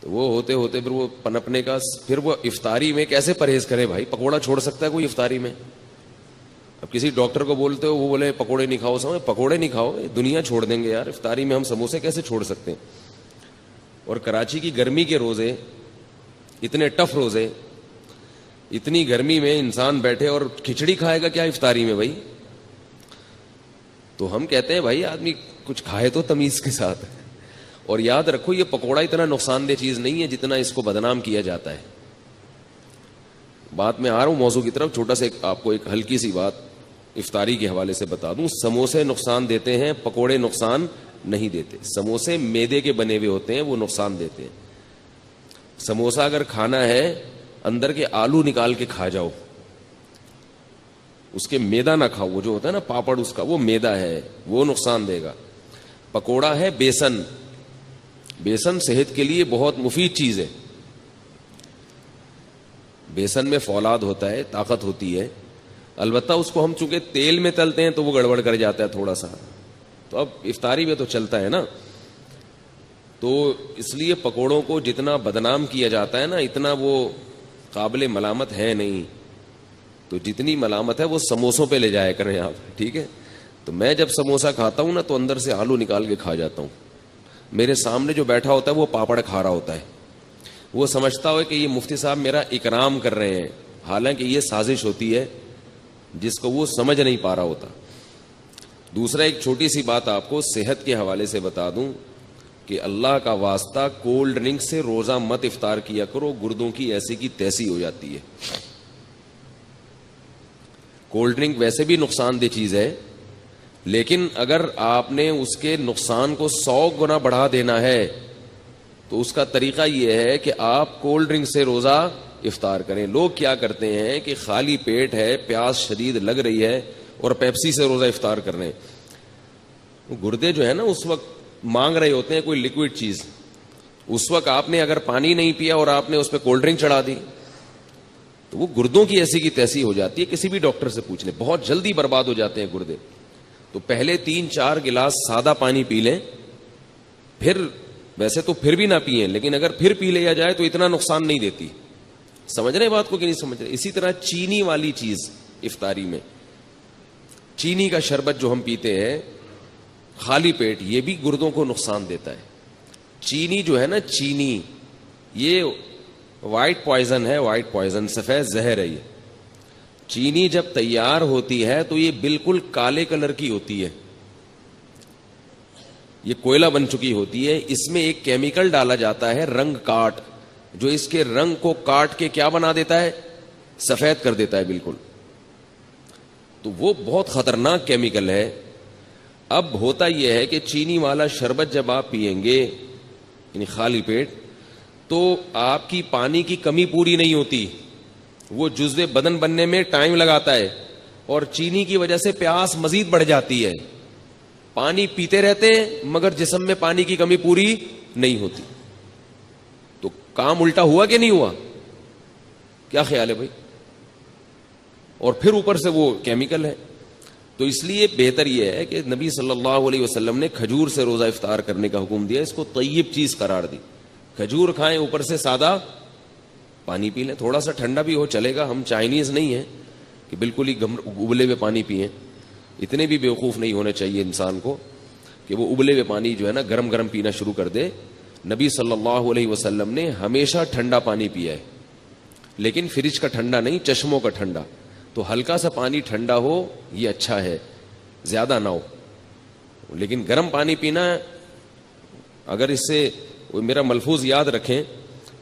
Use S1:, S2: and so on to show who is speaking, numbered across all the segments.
S1: تو وہ ہوتے ہوتے پھر وہ پنپنے کا، پھر وہ افطاری میں کیسے پرہیز کرے بھائی؟ پکوڑا چھوڑ سکتا ہے کوئی افطاری میں؟ اب کسی ڈاکٹر کو بولتے ہو، وہ بولے پکوڑے نہیں کھاؤ، سمجھ پکوڑے نہیں کھاؤ، دنیا چھوڑ دیں گے یار، افطاری میں ہم سموسے کیسے چھوڑ سکتے ہیں؟ اور کراچی کی گرمی کے روزے اتنے ٹف روزے، اتنی گرمی میں انسان بیٹھے اور کھچڑی کھائے گا کیا افطاری میں بھائی؟ تو ہم کہتے ہیں بھائی آدمی کچھ کھائے تو تمیز کے ساتھ. اور یاد رکھو یہ پکوڑا اتنا نقصان دہ چیز نہیں ہے جتنا اس کو بدنام کیا جاتا ہے. بات میں آ رہا ہوں موضوع کی طرف. چھوٹا سا آپ کو ایک ہلکی سی بات افطاری کے حوالے سے بتا دوں. سموسے نقصان دیتے ہیں، پکوڑے نقصان نہیں دیتے. سموسے میدے کے بنے ہوئے ہوتے ہیں، وہ نقصان دیتے ہیں. سموسہ اگر کھانا ہے اندر کے آلو نکال کے کھا جاؤ، اس کے میدا نہ کھاؤ. وہ جو ہوتا ہے نا پاپڑ، اس کا وہ میدا ہے، وہ نقصان دے گا. پکوڑا ہے بیسن. بیسن صحت کے لیے بہت مفید چیز ہے. بیسن میں فولاد ہوتا ہے، طاقت ہوتی ہے. البتہ اس کو ہم چونکہ تیل میں تلتے ہیں تو وہ گڑبڑ کر جاتا ہے تھوڑا سا. تو اب افطاری میں تو چلتا ہے نا. تو اس لیے پکوڑوں کو جتنا بدنام کیا جاتا ہے نا، اتنا وہ قابل ملامت ہے نہیں. تو جتنی ملامت ہے وہ سموسوں پہ لے جایا کریں آپ، ٹھیک ہے؟ تو میں جب سموسہ کھاتا ہوں نا تو اندر سے آلو نکال کے کھا جاتا ہوں. میرے سامنے جو بیٹھا ہوتا ہے وہ پاپڑ کھا رہا ہوتا ہے. وہ سمجھتا ہو کہ یہ مفتی صاحب میرا اکرام کر رہے ہیں، حالانکہ یہ سازش ہوتی ہے جس کو وہ سمجھ نہیں پا رہا ہوتا. دوسرا ایک چھوٹی سی بات آپ کو صحت کے حوالے سے بتا دوں کہ اللہ کا واسطہ کولڈ ڈرنک سے روزہ مت افطار کیا کرو، گردوں کی ایسی کی تیسی ہو جاتی ہے. کولڈ ڈرنک ویسے بھی نقصان دہ چیز ہے، لیکن اگر آپ نے اس کے نقصان کو 100 گنا بڑھا دینا ہے تو اس کا طریقہ یہ ہے کہ آپ کولڈ ڈرنک سے روزہ افطار کریں. لوگ کیا کرتے ہیں کہ خالی پیٹ ہے، پیاس شدید لگ رہی ہے اور پیپسی سے روزہ افطار کر رہے ہیں. گردے جو ہے نا اس وقت مانگ رہے ہوتے ہیں کوئی لیکوڈ چیز. اس وقت آپ نے اگر پانی نہیں پیا اور آپ نے اس پہ کولڈ ڈرنک چڑھا دی تو وہ گردوں کی ایسی کی تیسی ہو جاتی ہے. کسی بھی ڈاکٹر سے پوچھ لیں، بہت جلدی برباد ہو جاتے ہیں گردے. تو پہلے 3-4 گلاس سادہ پانی پی لیں، پھر ویسے تو پھر بھی نہ پئیں، لیکن اگر پھر پی لیا جائے تو اتنا نقصان نہیں دیتی. سمجھ رہے بات کو کہ نہیں سمجھ رہے؟ اسی طرح چینی والی چیز افطاری میں، چینی کا شربت جو ہم پیتے ہیں خالی پیٹ، یہ بھی گردوں کو نقصان دیتا ہے. چینی جو ہے نا، چینی یہ وائٹ پوائزن ہے، وائٹ پوائزن، سفید زہر ہے. یہ چینی جب تیار ہوتی ہے تو یہ بالکل کالے کلر کی ہوتی ہے، یہ کوئلہ بن چکی ہوتی ہے. اس میں ایک کیمیکل ڈالا جاتا ہے رنگ کاٹ، جو اس کے رنگ کو کاٹ کے کیا بنا دیتا ہے؟ سفید کر دیتا ہے بالکل. تو وہ بہت خطرناک کیمیکل ہے. اب ہوتا یہ ہے کہ چینی والا شربت جب آپ پیئیں گے یعنی خالی پیٹ، تو آپ کی پانی کی کمی پوری نہیں ہوتی. وہ جزو بدن بننے میں ٹائم لگاتا ہے اور چینی کی وجہ سے پیاس مزید بڑھ جاتی ہے. پانی پیتے رہتے ہیں مگر جسم میں پانی کی کمی پوری نہیں ہوتی. تو کام الٹا ہوا کہ نہیں ہوا؟ کیا خیال ہے بھائی؟ اور پھر اوپر سے وہ کیمیکل ہے. تو اس لیے بہتر یہ ہے کہ نبی صلی اللہ علیہ وسلم نے کھجور سے روزہ افطار کرنے کا حکم دیا. اس کو طیب چیز قرار دی. کھجور کھائیں، اوپر سے سادہ پانی پی لیں. تھوڑا سا ٹھنڈا بھی ہو چلے گا. ہم چائنیز نہیں ہیں کہ بالکل ہی ابلے ہوئے پانی پئیں. اتنے بھی بیوقوف نہیں ہونے چاہیے انسان کو کہ وہ ابلے ہوئے پانی جو ہے نا گرم گرم پینا شروع کر دے. نبی صلی اللہ علیہ وسلم نے ہمیشہ ٹھنڈا پانی پیا ہے، لیکن فریج کا ٹھنڈا نہیں، چشموں کا ٹھنڈا. تو ہلکا سا پانی ٹھنڈا ہو یہ اچھا ہے، زیادہ نہ ہو. لیکن گرم پانی پینا، اگر اس سے میرا ملفوظ یاد رکھیں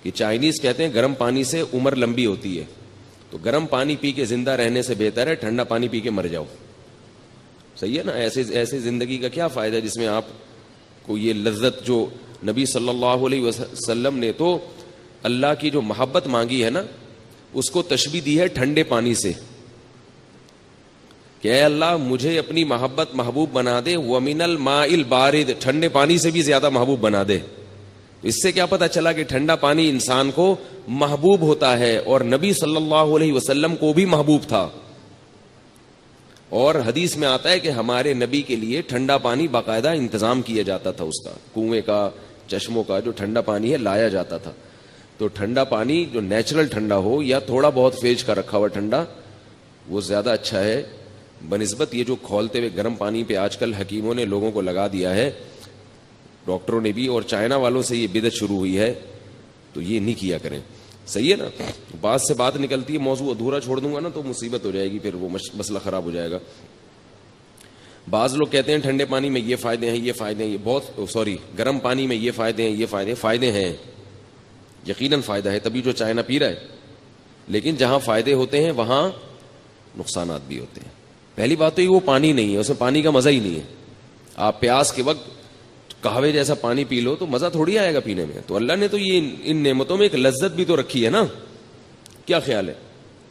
S1: کہ چائنیز کہتے ہیں گرم پانی سے عمر لمبی ہوتی ہے. تو گرم پانی پی کے زندہ رہنے سے بہتر ہے ٹھنڈا پانی پی کے مر جاؤ. صحیح ہے نا؟ ایسے زندگی کا کیا فائدہ جس میں آپ کو یہ لذت، جو نبی صلی اللہ علیہ وسلم نے تو اللہ کی جو محبت مانگی ہے نا، اس کو تشبیہ دی ہے ٹھنڈے پانی سے کہ اے اللہ مجھے اپنی محبت محبوب بنا دے. وَمِنَ الْمَاءِ الْبَارِدِ، ٹھنڈے پانی سے بھی زیادہ محبوب بنا دے. اس سے کیا پتہ چلا کہ ٹھنڈا پانی انسان کو محبوب ہوتا ہے، اور نبی صلی اللہ علیہ وسلم کو بھی محبوب تھا. اور حدیث میں آتا ہے کہ ہمارے نبی کے لیے ٹھنڈا پانی باقاعدہ انتظام کیا جاتا تھا، اس کا کنویں کا چشموں کا جو ٹھنڈا پانی ہے لایا جاتا تھا. تو ٹھنڈا پانی جو نیچرل ٹھنڈا ہو یا تھوڑا بہت فریج کا رکھا ہوا ٹھنڈا, وہ زیادہ اچھا ہے بنسبت یہ جو کھولتے ہوئے گرم پانی پہ آج کل حکیموں نے لوگوں کو لگا دیا ہے, ڈاکٹروں نے بھی, اور چائنا والوں سے یہ بدعت شروع ہوئی ہے. تو یہ نہیں کیا کریں, صحیح ہے نا. بات سے بات نکلتی ہے, موضوع ادھورا چھوڑ دوں گا نا تو مصیبت ہو جائے گی, پھر وہ مسئلہ خراب ہو جائے گا. بعض لوگ کہتے ہیں ٹھنڈے پانی میں یہ فائدے ہیں, یہ فائدے ہیں, یہ بہت سوری گرم پانی میں یہ فائدے ہیں, یہ فائدے ہیں, یقیناً فائدہ ہے, تبھی جو چائنا پی رہا ہے. لیکن جہاں فائدے ہوتے ہیں وہاں نقصانات بھی ہوتے ہیں. پہلی بات تو یہ وہ پانی نہیں ہے, اس میں پانی کا مزہ ہی نہیں ہے. آپ پیاس کے وقت قہوے جیسا پانی پی لو تو مزہ تھوڑی آئے گا پینے میں. تو اللہ نے تو یہ ان نعمتوں میں ایک لذت بھی تو رکھی ہے نا, کیا خیال ہے,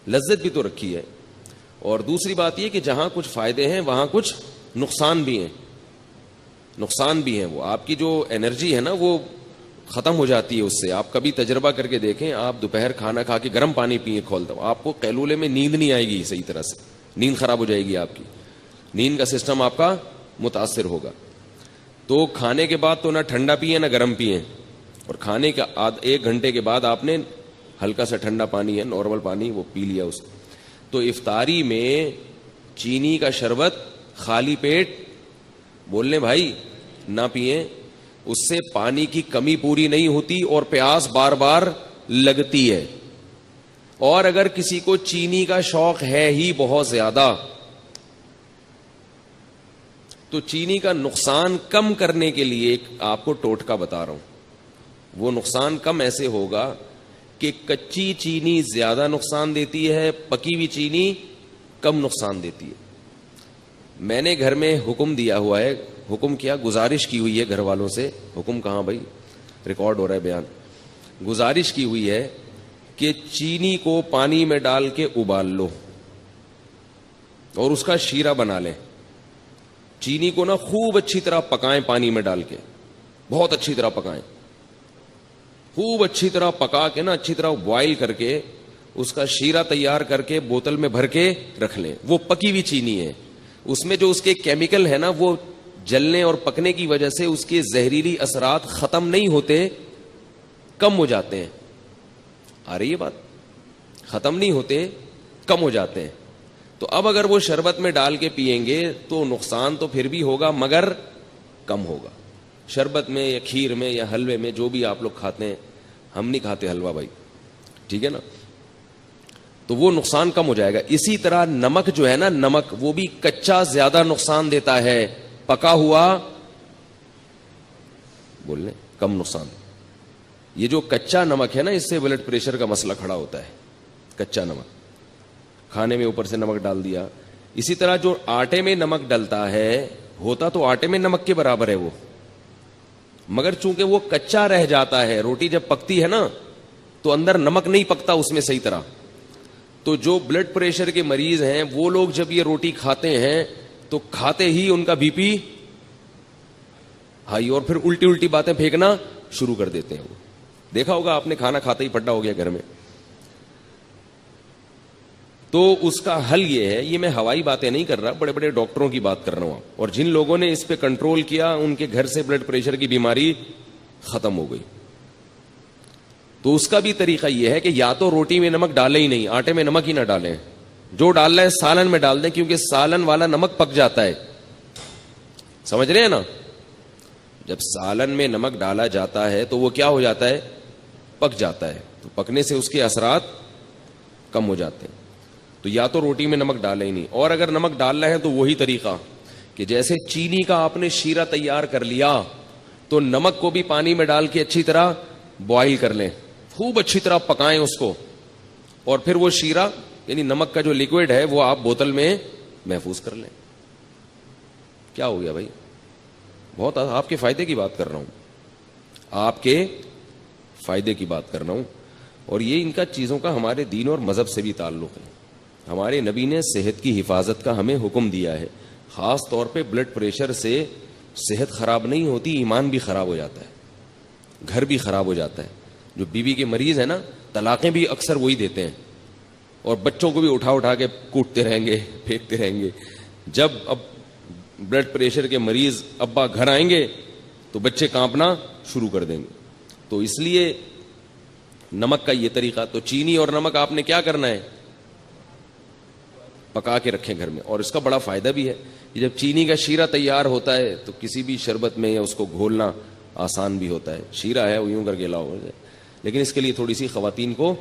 S1: لذت بھی تو رکھی ہے. اور دوسری بات یہ کہ جہاں کچھ فائدے ہیں وہاں کچھ نقصان بھی ہیں, نقصان بھی ہیں. وہ آپ کی جو انرجی ہے نا وہ ختم ہو جاتی ہے اس سے. آپ کبھی تجربہ کر کے دیکھیں, آپ دوپہر کھانا کھا کے گرم پانی پیئیں کھولتا ہوں, آپ کو قیلولے میں نیند نہیں آئے گی صحیح طرح سے, نیند خراب ہو جائے گی آپ کی, نیند کا سسٹم آپ کا متاثر ہوگا. تو کھانے کے بعد تو نہ ٹھنڈا پیئیں نہ گرم پیئیں, اور کھانے کا 1 گھنٹے کے بعد آپ نے ہلکا سا ٹھنڈا پانی ہے, نارمل پانی, وہ پی لیا اس. تو افطاری میں چینی کا شربت خالی پیٹ بولنے بھائی نہ پیئیں, اس سے پانی کی کمی پوری نہیں ہوتی اور پیاس بار بار لگتی ہے. اور اگر کسی کو چینی کا شوق ہے ہی بہت زیادہ تو چینی کا نقصان کم کرنے کے لیے ایک آپ کو ٹوٹکا بتا رہا ہوں. وہ نقصان کم ایسے ہوگا کہ کچی چینی زیادہ نقصان دیتی ہے, پکی ہوئی چینی کم نقصان دیتی ہے. میں نے گھر میں حکم دیا ہوا ہے, حکم کیا, گزارش کی ہوئی ہے گھر والوں سے, حکم کہاں بھائی, ریکارڈ ہو رہا ہے بیان, گزارش کی ہوئی ہے کہ چینی کو پانی میں ڈال کے ابال لو اور اس کا شیرہ بنا لیں. چینی کو نا خوب اچھی طرح پکائیں, پانی میں ڈال کے بہت اچھی طرح پکائیں, خوب اچھی طرح پکا کے نا اچھی طرح بوائل کر کے اس کا شیرہ تیار کر کے بوتل میں بھر کے رکھ لیں. وہ پکی ہوئی چینی ہے, اس میں جو اس کے کیمیکل ہے نا وہ جلنے اور پکنے کی وجہ سے اس کے زہریلی اثرات ختم نہیں ہوتے, کم ہو جاتے ہیں. آ رہی ہے بات, ختم نہیں ہوتے, کم ہو جاتے ہیں. تو اب اگر وہ شربت میں ڈال کے پیئیں گے تو نقصان تو پھر بھی ہوگا مگر کم ہوگا. شربت میں یا کھیر میں یا حلوے میں جو بھی آپ لوگ کھاتے ہیں, ہم نہیں کھاتے حلوہ بھائی, ٹھیک ہے نا, تو وہ نقصان کم ہو جائے گا. اسی طرح نمک جو ہے نا, نمک وہ بھی کچا زیادہ نقصان دیتا ہے, پکا ہوا بول لیں کم نقصان. یہ جو کچا نمک ہے نا اس سے بلڈ پریشر کا مسئلہ کھڑا ہوتا ہے. کچا نمک کھانے میں اوپر سے نمک ڈال دیا. اسی طرح جو آٹے میں نمک ڈلتا ہے, ہوتا تو آٹے میں نمک کے برابر ہے وہ, مگر چونکہ وہ کچا رہ جاتا ہے, روٹی جب پکتی ہے نا تو اندر نمک نہیں پکتا اس میں صحیح طرح. تو جو بلڈ پریشر کے مریض ہیں وہ لوگ جب یہ روٹی کھاتے ہیں تو کھاتے ہی ان کا بی پی ہائی, اور پھر الٹی الٹی باتیں پھینکنا شروع کر دیتے ہیں. وہ دیکھا ہوگا آپ نے, کھانا کھاتے ہی پڈا ہو گیا گھر میں. تو اس کا حل یہ ہے, یہ میں ہوائی باتیں نہیں کر رہا, بڑے بڑے ڈاکٹروں کی بات کر رہا ہوں, اور جن لوگوں نے اس پہ کنٹرول کیا ان کے گھر سے بلڈ پریشر کی بیماری ختم ہو گئی. تو اس کا بھی طریقہ یہ ہے کہ یا تو روٹی میں نمک ڈالیں ہی نہیں, آٹے میں نمک ہی نہ ڈالیں, جو ڈالنا ہے سالن میں ڈال دیں, کیونکہ سالن والا نمک پک جاتا ہے. سمجھ رہے ہیں نا, جب سالن میں نمک ڈالا جاتا ہے تو وہ کیا ہو جاتا ہے, پک جاتا ہے. تو پکنے سے اس کے اثرات کم ہو جاتے ہیں. تو یا تو روٹی میں نمک ڈالیں ہی نہیں, اور اگر نمک ڈالنا ہے تو وہی طریقہ کہ جیسے چینی کا آپ نے شیرہ تیار کر لیا تو نمک کو بھی پانی میں ڈال کے اچھی طرح بوائل کر لیں, خوب اچھی طرح پکائیں اس کو, اور پھر وہ شیرہ یعنی نمک کا جو لیکوڈ ہے وہ آپ بوتل میں محفوظ کر لیں. کیا ہو گیا بھائی, بہت آپ کے فائدے کی بات کر رہا ہوں, آپ کے فائدے کی بات کر رہا ہوں. اور یہ ان کا چیزوں کا ہمارے دین اور مذہب سے بھی تعلق ہے. ہمارے نبی نے صحت کی حفاظت کا ہمیں حکم دیا ہے. خاص طور پہ بلڈ پریشر سے صحت خراب نہیں ہوتی, ایمان بھی خراب ہو جاتا ہے, گھر بھی خراب ہو جاتا ہے. جو بیوی کے مریض ہیں نا, طلاقیں بھی اکثر وہی دیتے ہیں, اور بچوں کو بھی اٹھا اٹھا کے کوٹتے رہیں گے, پھینکتے رہیں گے. جب اب بلڈ پریشر کے مریض ابا گھر آئیں گے تو بچے کانپنا شروع کر دیں گے. تو اس لیے نمک کا یہ طریقہ. تو چینی اور نمک آپ نے کیا کرنا ہے, پکا کے رکھیں گھر میں. اور اس کا بڑا فائدہ بھی ہے. جب چینی کا شیرہ تیار ہوتا ہے تو کسی بھی شربت میں اس کو گھولنا آسان بھی ہوتا ہے. شیرہ ہے وہ یوں کر کے لاؤ, لیکن اس کے لیے تھوڑی سی خواتین کو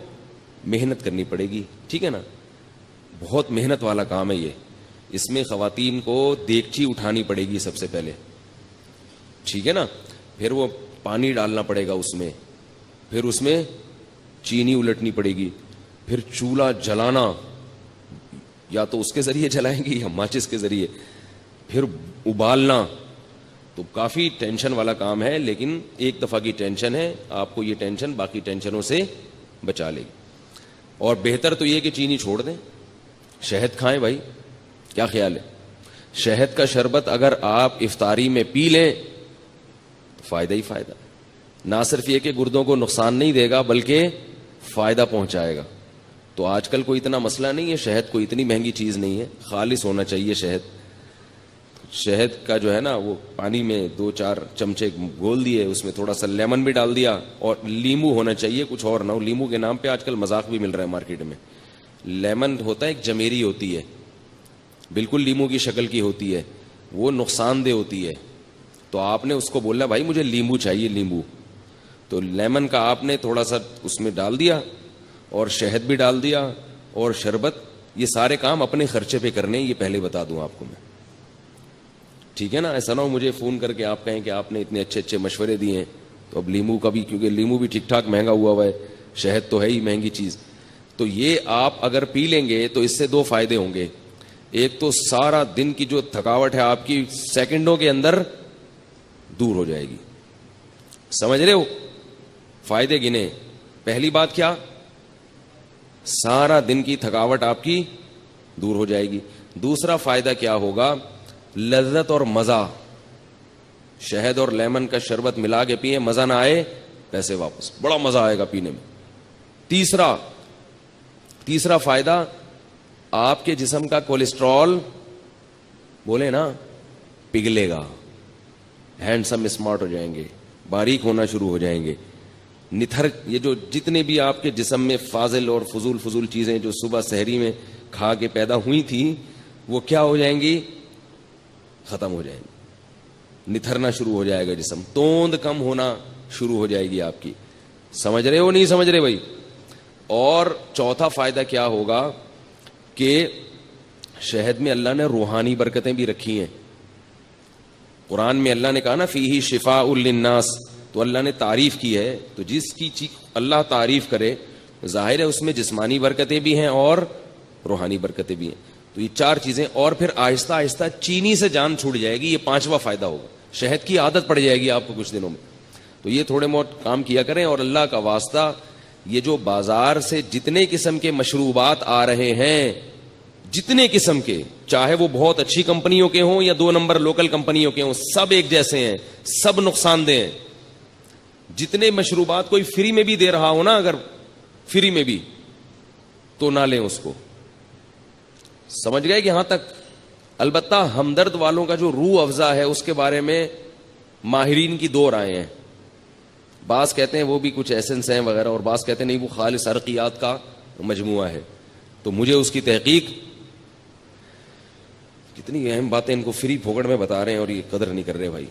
S1: محنت کرنی پڑے گی, ٹھیک ہے نا. بہت محنت والا کام ہے یہ. اس میں خواتین کو دیگچی اٹھانی پڑے گی سب سے پہلے, ٹھیک ہے نا. پھر وہ پانی ڈالنا پڑے گا اس میں, پھر اس میں چینی الٹنی پڑے گی, پھر چولہا جلانا, یا تو اس کے ذریعے جلائیں گی یا ماچس کے ذریعے, پھر ابالنا. تو کافی ٹینشن والا کام ہے, لیکن ایک دفعہ کی ٹینشن ہے, آپ کو یہ ٹینشن باقی ٹینشنوں سے بچا لے گی. اور بہتر تو یہ کہ چینی چھوڑ دیں, شہد کھائیں بھائی. کیا خیال ہے؟ شہد کا شربت اگر آپ افطاری میں پی لیں تو فائدہ ہی فائدہ. نہ صرف یہ کہ گردوں کو نقصان نہیں دے گا بلکہ فائدہ پہنچائے گا. تو آج کل کوئی اتنا مسئلہ نہیں ہے, شہد کوئی اتنی مہنگی چیز نہیں ہے, خالص ہونا چاہیے شہد. شہد کا جو ہے نا وہ پانی میں 2-4 چمچے گھول دیے, اس میں تھوڑا سا لیمن بھی ڈال دیا, اور لیمو ہونا چاہیے, کچھ اور نہ ہو. لیمو کے نام پہ آج کل مذاق بھی مل رہا ہے مارکیٹ میں. لیمن ہوتا ہے ایک جمیری ہوتی ہے, بالکل لیمو کی شکل کی ہوتی ہے, وہ نقصان دہ ہوتی ہے. تو آپ نے اس کو بولنا بھائی مجھے لیمو چاہیے, لیمو. تو لیمن کا آپ نے تھوڑا سا اس میں ڈال دیا, اور شہد بھی ڈال دیا, اور شربت. یہ سارے کام اپنے خرچے پہ کرنے, یہ پہلے بتا دوں آپ کو میں, ٹھیک ہے نا. ایسا نہ ہو مجھے فون کر کے آپ کہیں کہ آپ نے اتنے اچھے اچھے مشورے دیے ہیں. تو اب لیمو کا بھی, کیونکہ لیمو بھی ٹھیک ٹھاک مہنگا ہوا ہے, شہد تو ہے ہی مہنگی چیز. تو یہ آپ اگر پی لیں گے تو اس سے 2 فائدے ہوں گے. ایک تو سارا دن کی جو تھکاوٹ ہے آپ کی سیکنڈوں کے اندر دور ہو جائے گی. سمجھ رہے ہو فائدے گنے؟ پہلی بات کیا, سارا دن کی تھکاوٹ آپ کی دور ہو جائے گی. دوسرا فائدہ کیا ہوگا, لذت اور مزہ. شہد اور لیمن کا شربت ملا کے پیئے, مزہ نہ آئے پیسے واپس, بڑا مزہ آئے گا پینے میں. تیسرا فائدہ, آپ کے جسم کا کولیسٹرول بولے نا پگھلے گا, ہینڈسم اسمارٹ ہو جائیں گے, باریک ہونا شروع ہو جائیں گے. نتھر, یہ جو جتنے بھی آپ کے جسم میں فاضل اور فضول چیزیں جو صبح سحری میں کھا کے پیدا ہوئی تھیں, وہ کیا ہو جائیں گی, ختم ہو جائیں گی. نتھرنا شروع ہو جائے گا جسم, توند کم ہونا شروع ہو جائے گی آپ کی. سمجھ رہے ہو نہیں سمجھ رہے بھائی؟ اور چوتھا فائدہ کیا ہوگا کہ شہد میں اللہ نے روحانی برکتیں بھی رکھی ہیں. قرآن میں اللہ نے کہا نا فیہ شفاء للناس, تو اللہ نے تعریف کی ہے. تو جس کی چیز اللہ تعریف کرے ظاہر ہے اس میں جسمانی برکتیں بھی ہیں اور روحانی برکتیں بھی ہیں. تو یہ 4 چیزیں, اور پھر آہستہ آہستہ چینی سے جان چھوٹ جائے گی. یہ 5واں فائدہ ہوگا, شہد کی عادت پڑ جائے گی آپ کو کچھ دنوں میں. تو یہ تھوڑے بہت کام کیا کریں. اور اللہ کا واسطہ, یہ جو بازار سے جتنے قسم کے مشروبات آ رہے ہیں, جتنے قسم کے, چاہے وہ بہت اچھی کمپنیوں کے ہوں یا 2 نمبر لوکل کمپنیوں کے ہوں, سب ایک جیسے ہیں, سب نقصان دہ ہیں. جتنے مشروبات کوئی فری میں بھی دے رہا ہو نا, اگر فری میں بھی, تو نہ لیں اس کو. سمجھ گئے کہ یہاں تک؟ البتہ ہمدرد والوں کا جو روح افزا ہے اس کے بارے میں ماہرین کی 2 رائے ہیں. بعض کہتے ہیں وہ بھی کچھ ایسنس ہیں وغیرہ, اور بعض کہتے ہیں نہیں وہ خالص عرقیات کا مجموعہ ہے. تو مجھے اس کی تحقیق, کتنی اہم باتیں ان کو فری پھوکڑ میں بتا رہے ہیں اور یہ قدر نہیں کر رہے بھائی.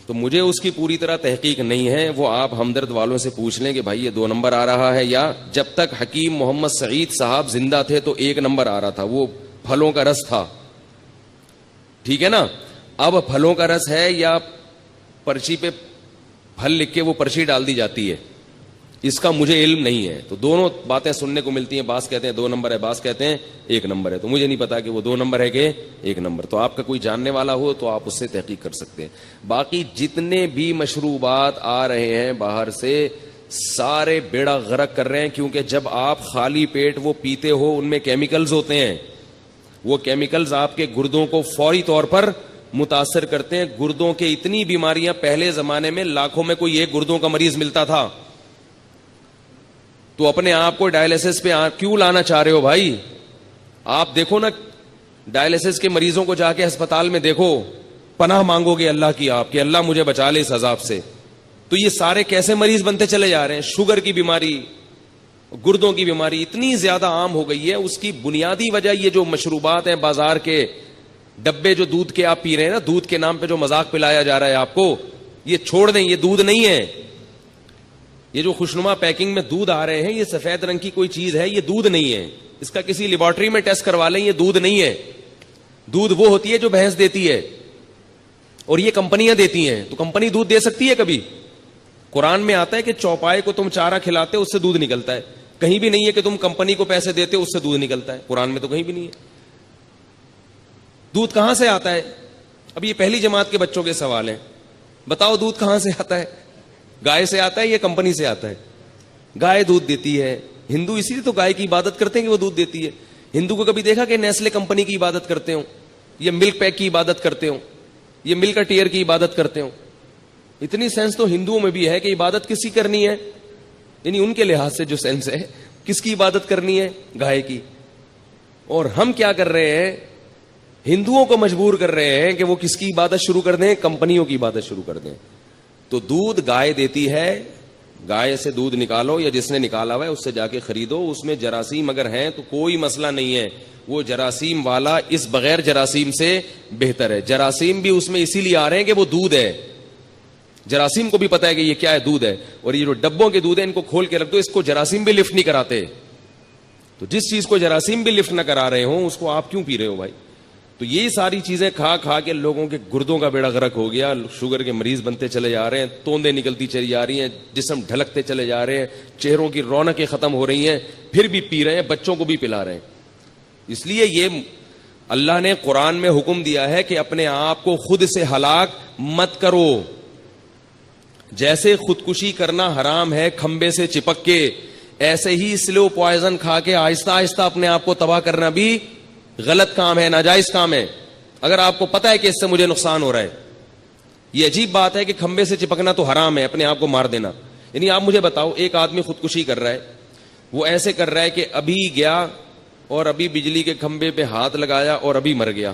S1: تو مجھے اس کی پوری طرح تحقیق نہیں ہے. وہ آپ ہمدرد والوں سے پوچھ لیں کہ بھائی یہ 2 نمبر آ رہا ہے, یا جب تک حکیم محمد سعید صاحب زندہ تھے تو 1 نمبر آ رہا تھا, وہ پھلوں کا رس تھا. ٹھیک ہے نا. اب پھلوں کا رس ہے یا پرچی پہ پھل لکھ کے وہ پرچی ڈال دی جاتی ہے, اس کا مجھے علم نہیں ہے. تو دونوں باتیں سننے کو ملتی ہیں, بعض کہتے ہیں 2 نمبر ہے, بعض کہتے ہیں 1 نمبر ہے. تو مجھے نہیں پتا کہ وہ 2 نمبر ہے کہ 1 نمبر. تو آپ کا کوئی جاننے والا ہو تو آپ اس سے تحقیق کر سکتے ہیں. باقی جتنے بھی مشروبات آ رہے ہیں باہر سے, سارے بیڑا غرق کر رہے ہیں. کیونکہ جب آپ خالی پیٹ وہ پیتے ہو, ان میں کیمیکلز ہوتے ہیں. وہ کیمیکلز آپ کے گردوں کو فوری طور پر متاثر کرتے ہیں. گردوں کے اتنی بیماریاں, پہلے زمانے میں لاکھوں میں کوئی 1 گردوں کا مریض ملتا تھا. تو اپنے آپ کو ڈائلیسس پہ کیوں لانا چاہ رہے ہو بھائی؟ آپ دیکھو نا, ڈائلیسس کے مریضوں کو جا کے ہسپتال میں دیکھو, پناہ مانگو گے اللہ کی آپ کہ اللہ مجھے بچا لے اس عذاب سے. تو یہ سارے کیسے مریض بنتے چلے جا رہے ہیں؟ شوگر کی بیماری، گردوں کی بیماری اتنی زیادہ عام ہو گئی ہے. اس کی بنیادی وجہ یہ جو مشروبات ہیں بازار کے ڈبے جو دودھ کے آپ پی رہے ہیں نا، دودھ کے نام پہ جو مذاق پلایا جا رہا ہے آپ کو، یہ چھوڑ دیں. یہ دودھ نہیں ہے. یہ جو خوشنما پیکنگ میں دودھ آ رہے ہیں یہ سفید رنگ کی کوئی چیز ہے، یہ دودھ نہیں ہے. اس کا کسی لیبارٹری میں ٹیسٹ کروا لیں، یہ دودھ نہیں ہے. دودھ وہ ہوتی ہے جو بھینس دیتی ہے اور یہ کمپنیاں دیتی ہیں. تو کمپنی دودھ دے سکتی ہے کبھی؟ قرآن میں آتا ہے کہ چوپائے کو تم چارہ کھلاتے اس سے دودھ نکلتا ہے. کہیں بھی نہیں ہے کہ تم کمپنی کو پیسے دیتے اس سے دودھ نکلتا ہے. قرآن میں تو کہیں بھی نہیں ہے. دودھ کہاں سے آتا ہے؟ اب یہ پہلی جماعت کے بچوں کے سوال ہیں. بتاؤ دودھ کہاں سے آتا ہے؟ گائے سے آتا ہے یا کمپنی سے آتا ہے؟ گائے دودھ دیتی ہے. ہندو اسی لیے تو گائے کی عبادت کرتے ہیں کہ وہ دودھ دیتی ہے. ہندو کو کبھی دیکھا کہ نیسلے کمپنی کی عبادت کرتے ہوں، یا ملک پیک کی عبادت کرتے ہوں، یہ ملک ٹیئر کی عبادت کرتے ہوں؟ اتنی سینس تو ہندوؤں میں بھی ہے کہ عبادت کس کی کرنی ہے، یعنی ان کے لحاظ سے جو سینس ہے کس کی عبادت کرنی ہے؟ گائے کی. اور ہم کیا کر رہے ہیں؟ ہندوؤں کو مجبور کر رہے ہیں کہ وہ کس کی عبادت شروع کر دیں؟ کمپنیوں کی عبادت شروع کر دیں. تو دودھ گائے دیتی ہے، گائے سے دودھ نکالو یا جس نے نکالا ہوا ہے اس سے جا کے خریدو. اس میں جراثیم اگر ہیں تو کوئی مسئلہ نہیں ہے، وہ جراثیم والا اس بغیر جراثیم سے بہتر ہے. جراثیم بھی اس میں اسی لیے آ رہے ہیں کہ وہ دودھ ہے. جراثیم کو بھی پتا ہے کہ یہ کیا ہے، دودھ ہے. اور یہ جو ڈبوں کے دودھ ہے ان کو کھول کے رکھ دو، اس کو جراثیم بھی لفٹ نہیں کراتے. تو جس چیز کو جراثیم بھی لفٹ نہ کرا رہے ہوں اس کو آپ کیوں پی رہے ہو بھائی؟ تو یہ ساری چیزیں کھا کھا کے لوگوں کے گردوں کا بیڑا غرق ہو گیا. شوگر کے مریض بنتے چلے جا رہے ہیں، توندیں نکلتی چلی جا رہی ہیں، جسم ڈھلکتے چلے جا رہے ہیں، چہروں کی رونقیں ختم ہو رہی ہیں، پھر بھی پی رہے ہیں، بچوں کو بھی پلا رہے ہیں. اس لیے یہ اللہ نے قرآن میں حکم دیا ہے کہ اپنے آپ کو خود سے ہلاک مت کرو. جیسے خودکشی کرنا حرام ہے کھمبے سے چپک کے، ایسے ہی سلو پوائزن کھا کے آہستہ آہستہ اپنے آپ کو تباہ کرنا بھی غلط کام ہے، ناجائز کام ہے. اگر آپ کو پتا ہے کہ اس سے مجھے نقصان ہو رہا ہے. یہ عجیب بات ہے کہ کھمبے سے چپکنا تو حرام ہے، اپنے آپ کو مار دینا. یعنی آپ مجھے بتاؤ، ایک آدمی خودکشی کر رہا ہے، وہ ایسے کر رہا ہے کہ ابھی گیا اور ابھی بجلی کے کھمبے پہ ہاتھ لگایا اور ابھی مر گیا.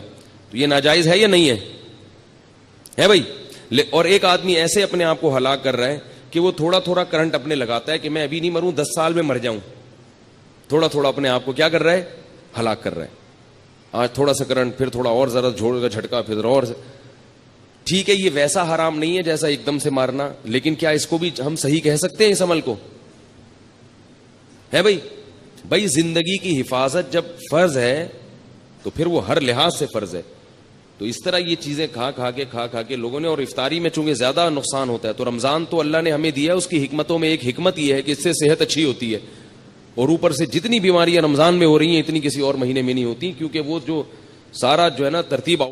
S1: تو یہ ناجائز ہے یا نہیں ہے؟ ہے بھائی. اور ایک آدمی ایسے اپنے آپ کو ہلاک کر رہا ہے کہ وہ تھوڑا تھوڑا کرنٹ اپنے لگاتا ہے کہ میں ابھی نہیں مروں، 10 سال میں مر جاؤں. تھوڑا تھوڑا اپنے آپ کو کیا کر رہا ہے؟ ہلاک کر رہا ہے. آج تھوڑا سا کرنٹ، پھر تھوڑا اور ذرا جھوڑ کا جھٹکا، پھر اور ٹھیک ہے. یہ ویسا حرام نہیں ہے جیسا ایک دم سے مارنا، لیکن کیا اس کو بھی ہم صحیح کہہ سکتے ہیں اس عمل کو؟ ہے بھائی زندگی کی حفاظت جب فرض ہے تو پھر وہ ہر لحاظ سے فرض ہے. تو اس طرح یہ چیزیں کھا کھا کے لوگوں نے، اور افطاری میں چونکہ زیادہ نقصان ہوتا ہے، تو رمضان تو اللہ نے ہمیں دیا، اس کی حکمتوں میں ایک حکمت یہ ہے کہ اس سے صحت اچھی ہوتی ہے. اور اوپر سے جتنی بیماریاں رمضان میں ہو رہی ہیں اتنی کسی اور مہینے میں نہیں ہوتی، کیونکہ وہ جو سارا جو ہے نا ترتیب